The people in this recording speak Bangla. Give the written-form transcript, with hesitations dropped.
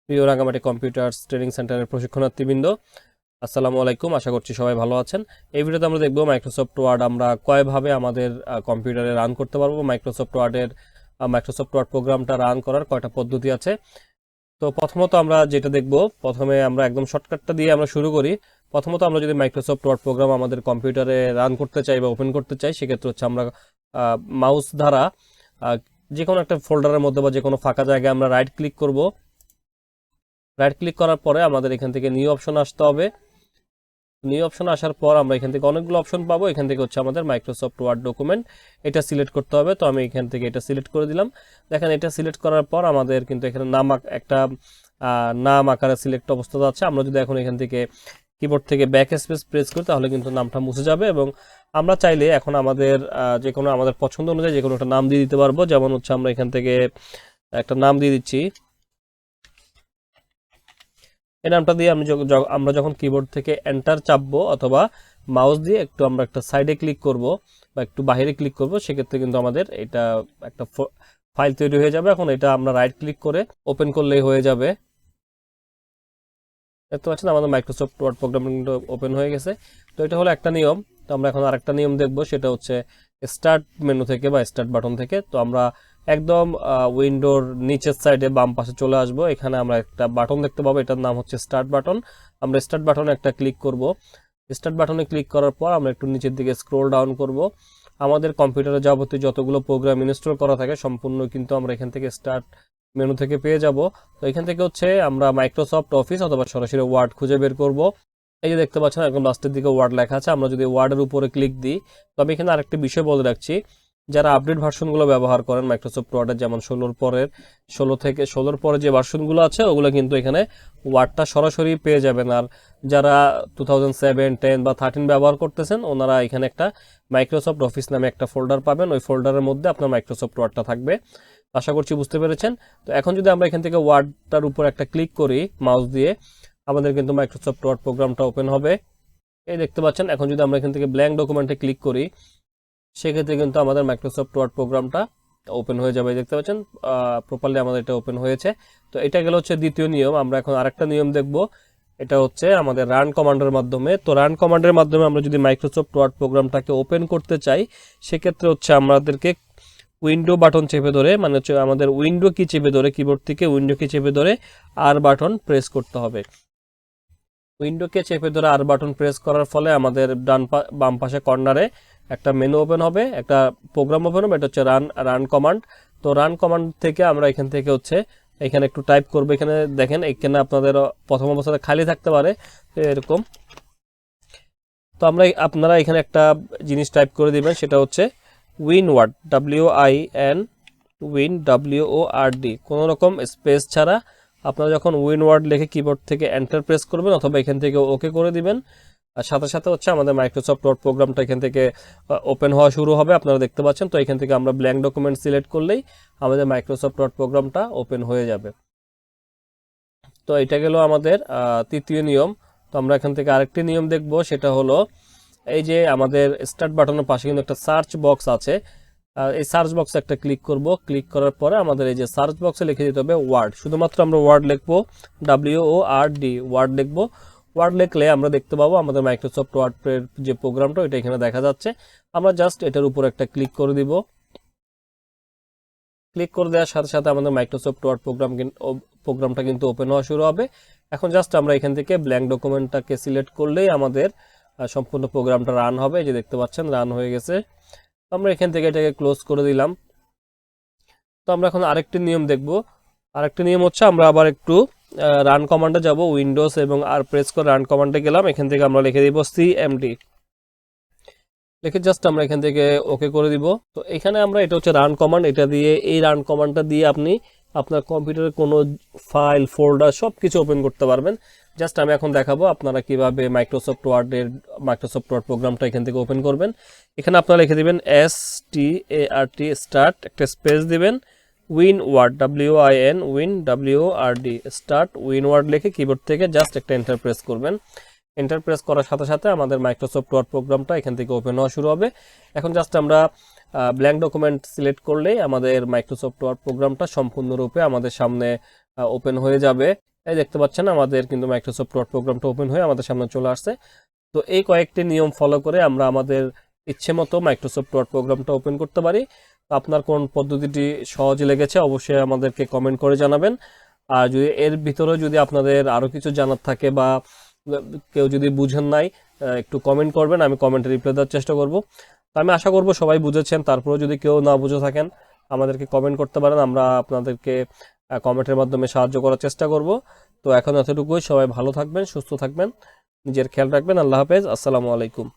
প্রিয় রাঙ্গামাটি কম্পিউটার্স ট্রেনিং সেন্টারের প্রশিক্ষণার্থীবৃন্দ, আসসালামু আলাইকুম। আশা করছি সবাই ভালো আছেন। এই ভিডিওতে আমরা দেখব মাইক্রোসফট ওয়ার্ড আমরা কয়ভাবে আমাদের কম্পিউটারে রান করতে পারবো। মাইক্রোসফট ওয়ার্ড প্রোগ্রামটা রান করার কয়টা পদ্ধতি আছে। তো প্রথমত আমরা যেটা দেখব, প্রথমে আমরা একদম শর্টকাটটা দিয়ে আমরা শুরু করি। প্রথমত আমরা যদি মাইক্রোসফট ওয়ার্ড প্রোগ্রাম আমাদের কম্পিউটারে রান করতে চাই বা ওপেন করতে চাই, সেক্ষেত্রে হচ্ছে আমরা মাউস দ্বারা যে কোনো একটা ফোল্ডারের মধ্যে বা যে কোনো ফাঁকা জায়গায় আমরা রাইট ক্লিক করব। রাইট ক্লিক করার পরে আমাদের এখান থেকে নিউ অপশন আসতে হবে। নিউ অপশন আসার পর আমরা এখান থেকে অনেকগুলো অপশন পাবো। এখান থেকে হচ্ছে আমাদের মাইক্রোসফট ওয়ার্ড ডকুমেন্ট, এটা সিলেক্ট করতে হবে। তো আমি এখান থেকে এটা সিলেক্ট করে দিলাম। দেখেন, এটা সিলেক্ট করার পর আমাদের কিন্তু এখানে নাম আকারে সিলেক্ট অবস্থাতে আছে। আমরা যদি এখন এখান থেকে কিবোর্ড থেকে ব্যাক স্পেস প্রেস করি, তাহলে কিন্তু নামটা মুছে যাবে এবং আমরা চাইলে এখন আমাদের যে কোনো আমাদের পছন্দ অনুযায়ী যে কোনো একটা নাম দিয়ে দিতে পারবো। যেমন হচ্ছে আমরা এখান থেকে একটা নাম দিয়ে দিচ্ছি। এই নামটা দিয়ে আমরা যখন কিবোর্ড থেকে এন্টার চাপবো অথবা মাউস দিয়ে একটু আমরা একটা সাইডে ক্লিক করব বা একটু বাইরে ক্লিক করব, সেক্ষেত্রে কিন্তু আমাদের এটা একটা ফাইল তৈরি হয়ে যাবে। এখন এটা আমরা রাইট ক্লিক করে ওপেন করলেই হয়ে যাবে। দেখতে পাচ্ছেন আমাদের মাইক্রোসফট ওয়ার্ড প্রোগ্রাম কিন্তু ওপেন হয়ে গেছে। তো এটা হলো একটা নিয়ম। তো আমরা এখন আরেকটা নিয়ম দেখব, সেটা হচ্ছে স্টার্ট মেনু থেকে বা স্টার্ট বাটন থেকে। তো আমরা একদম উইন্ডোর নিচের সাইডে বাম পাশে চলে আসব। এখানে আমরা একটা বাটন দেখতে পাবো, এটার নাম হচ্ছে স্টার্ট বাটন। আমরা স্টার্ট বাটনে একটা ক্লিক করব। স্টার্ট বাটনে ক্লিক করার পর আমরা একটু নিচের দিকে স্ক্রোল ডাউন করব। আমাদের কম্পিউটারে যাবতীয় যতগুলো প্রোগ্রাম ইনস্টল করা থাকে সম্পূর্ণ কিন্তু আমরা এখান থেকে স্টার্ট মেনু থেকে পেয়ে যাব। তো এখান থেকে হচ্ছে আমরা মাইক্রোসফট অফিস অথবা সরাসরি ওয়ার্ড খুঁজে বের করব। এই যে দেখতে পাচ্ছেন একদম লাস্টের দিকে ওয়ার্ড লেখা আছে। আমরা যদি ওয়ার্ডের উপরে ক্লিক দিই, তো আমি এখানে আরেকটি বিষয় বলে রাখছি, যারা আপডেট ভার্সনগুলো ব্যবহার করেন মাইক্রোসফট ওয়ার্ডের, যেমন 16 পরে যে ভার্সনগুলো আছে ওগুলো কিন্তু এখানে ওয়ার্ডটা সরাসরি পেয়ে যাবেন। আর যারা 2007, 10 বা 13 ব্যবহার করতেছেন, ওনারা এখানে একটা মাইক্রোসফট অফিস নামে একটা ফোল্ডার পাবেন। ওই ফোল্ডারের মধ্যে আপনার মাইক্রোসফট ওয়ার্ডটা থাকবে। আশা করছি বুঝতে পেরেছেন। তো এখন যদি আমরা এখান থেকে ওয়ার্ডটার উপর একটা ক্লিক করি মাউস দিয়ে, আমাদের কিন্তু মাইক্রোসফট ওয়ার্ড প্রোগ্রামটা ওপেন হবে। এই দেখতে পাচ্ছেন। এখন যদি আমরা এখান থেকে ব্ল্যাঙ্ক ডকুমেন্টে ক্লিক করি, সেক্ষেত্রে কিন্তু আমাদের মাইক্রোসফট ওয়ার্ড প্রোগ্রামটা ওপেন হয়ে যাবে। দেখতে পাচ্ছেন প্রপারলি আমাদের এটা ওপেন হয়েছে। তো এটা গেল হচ্ছে দ্বিতীয় নিয়ম। আমরা এখন আরেকটা নিয়ম দেখব, এটা হচ্ছে আমাদের রান কমান্ডের মাধ্যমে। তো রান কমান্ডের মাধ্যমে আমরা যদি মাইক্রোসফট ওয়ার্ড প্রোগ্রামটাকে ওপেন করতে চাই, সেক্ষেত্রে হচ্ছে আমাদেরকে উইন্ডো বাটন চেপে ধরে, মানে হচ্ছে আমাদের উইন্ডো কি চেপে ধরে, কিবোর্ড থেকে উইন্ডো কি চেপে ধরে আর বাটন প্রেস করতে হবে। উইন্ডোকে চেপে ধরে আর বাটন প্রেস করার ফলে আমাদের বাম পাশে কর্নারে একটা মেনু ওপেন হবে, একটা প্রোগ্রাম ওপেন হবে। এটা হচ্ছে রান কমান্ড। তো রান কমান্ড থেকে আমরা এখান থেকে হচ্ছে এখানে একটু টাইপ করবো। এখানে দেখেন, এখানে আপনাদের প্রথম অবস্থাতে খালি থাকতে পারে এরকম। তো আপনারা এখানে একটা জিনিস টাইপ করে দিবেন, সেটা হচ্ছে উইনওয়ার্ড, WIN কোনো রকম স্পেস ছাড়া। আপনারা যখন উইনওয়ার্ড লিখে কিবোর্ড থেকে এন্টার প্রেস করবেন অথবা এখান থেকে ওকে করে দিবেন, আর সাথে সাথে হচ্ছে আমাদের মাইক্রোসফট ওয়ার্ড প্রোগ্রামটা এখান থেকে ওপেন হওয়া শুরু হবে। আপনারা দেখতে পাচ্ছেন। তো এখান থেকে আমরা ব্ল্যাঙ্ক ডকুমেন্ট সিলেক্ট করলেই আমাদের মাইক্রোসফট ওয়ার্ড প্রোগ্রামটা ওপেন হয়ে যাবে। তো এটা গেল আমাদের তৃতীয় নিয়ম। তো আমরা এখান থেকে আরেকটি নিয়ম দেখব, সেটা হলো এই যে আমাদের স্টার্ট বাটনের পাশে কিন্তু একটা সার্চ বক্স আছে। এই সার্চ বক্সে একটা ক্লিক করব। ক্লিক করার পরে আমাদের এই যে সার্চ বক্সে লিখে দিতে হবে ওয়ার্ড। শুধুমাত্র আমরা ওয়ার্ড লিখবো, WORD, ওয়ার্ড লিখবো। ওয়ার্ড লিখলে আমরা দেখতে পাবো আমাদের মাইক্রোসফট ওয়ার্ডের যে প্রোগ্রামটা ওইটা এখানে দেখা যাচ্ছে। আমরা জাস্ট এটার উপর একটা ক্লিক করে দিব। ক্লিক করে দেওয়ার সাথে সাথে আমাদের মাইক্রোসফট ওয়ার্ড প্রোগ্রামটা কিন্তু ওপেন হওয়া শুরু হবে। এখন জাস্ট আমরা এখান থেকে ব্ল্যাঙ্ক ডকুমেন্টটাকে সিলেক্ট করলেই আমাদের সম্পূর্ণ প্রোগ্রামটা রান হবে। যে দেখতে পাচ্ছেন রান হয়ে গেছে। আমরা এখান থেকে এটাকে ক্লোজ করে দিলাম। তো আমরা এখন আরেকটি নিয়ম দেখব। আরেকটি নিয়ম হচ্ছে আমরা আবার একটু রান কমান্ডে যাব, উইন্ডোজ এবং আর প্রেস করে রান কমান্ডে গেলাম। এখান থেকে আমরা লিখে দিব CMD, লিখে জাস্ট আমরা এখান থেকে ওকে করে দিব। তো এখানে আমরা, এটা হচ্ছে রান কমান্ড, এটা দিয়ে এই রান কমান্ডটা দিয়ে আপনি আপনার কম্পিউটারে কোনো ফাইল, ফোল্ডার সব কিছু ওপেন করতে পারবেন। জাস্ট আমি এখন দেখাবো আপনারা কিভাবে মাইক্রোসফট ওয়ার্ড প্রোগ্রামটা এখান থেকে ওপেন করবেন। এখানে আপনারা লিখে দিবেন START, স্টার্ট, একটা স্পেস দিবেন, উইনওয়ার্ড, WIN স্টার্ট উইনওয়ার্ড লিখে কিবোর্ড থেকে জাস্ট একটা এন্টার প্রেস করবেন। এন্টার প্রেস করার সাথে সাথে আমাদের মাইক্রোসফট ওয়ার্ড প্রোগ্রামটা এখান থেকে ওপেন হওয়া শুরু হবে। এখন জাস্ট আমরা ব্ল্যাঙ্ক ডকুমেন্ট সিলেক্ট করলেই আমাদের মাইক্রোসফট ওয়ার্ড প্রোগ্রামটা সম্পূর্ণরূপে আমাদের সামনে ওপেন হয়ে যাবে। এই দেখতে পাচ্ছেন আমাদের কিন্তু মাইক্রোসফট ওয়ার্ড প্রোগ্রামটা ওপেন হয়ে আমাদের সামনে চলে আসছে। তো এই কয়েকটি নিয়ম ফলো করে আমরা আমাদের ইচ্ছে মতো মাইক্রোসফট ওয়ার্ড প্রোগ্রামটা ওপেন করতে পারি। তো আপনার কোন পদ্ধতিটি সহজ লেগেছে অবশ্যই আমাদেরকে কমেন্ট করে জানাবেন। আর যদি এর ভিতরে যদি আপনাদের আরও কিছু জানার থাকে বা কেউ যদি বুঝেন নাই একটু কমেন্ট করবেন, আমি কমেন্টে রিপ্লাই দেওয়ার চেষ্টা করব। তো আমি আশা করব সবাই বুঝেছেন, তারপরেও যদি কেউ না বুঝে থাকেন আমাদেরকে কমেন্ট করতে পারেন, আমরা আপনাদেরকে কমেন্টের মাধ্যমে সাহায্য করার চেষ্টা করব। তো এখন এতটুকুই, সবাই ভালো থাকবেন, সুস্থ থাকবেন, নিজের খেয়াল রাখবেন। আল্লাহ হাফেজ, আসসালামু আলাইকুম।